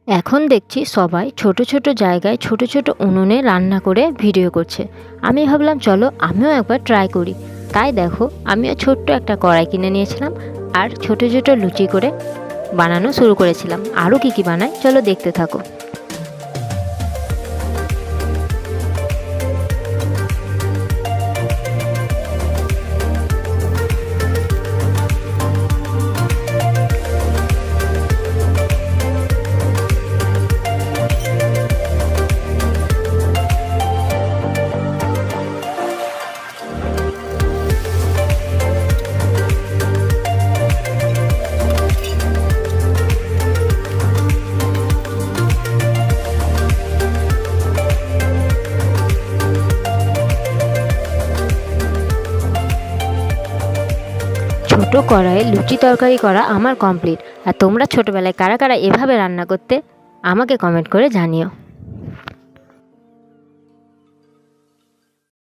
এখন দেখছি সবাই ছোট ছোট জায়গায় ছোট ছোট উনুনে রান্না করে ভিডিও করছে। আমি ভাবলাম চলো আমিও একবার ট্রাই করি। তাই দেখো আমিও ছোট্ট একটা কড়াই কিনে নিয়েছিলাম আর ছোট ছোট লুচি করে বানানো শুরু করেছিলাম। আরও কি বানাই চলো দেখতে থাকো। ছোট কড়াইয়ে লুচি তরকারি করা আমার কমপ্লিট। আর তোমরা ছোটোবেলায় কারা কারা এভাবে রান্না করতে আমাকে কমেন্ট করে জানিও।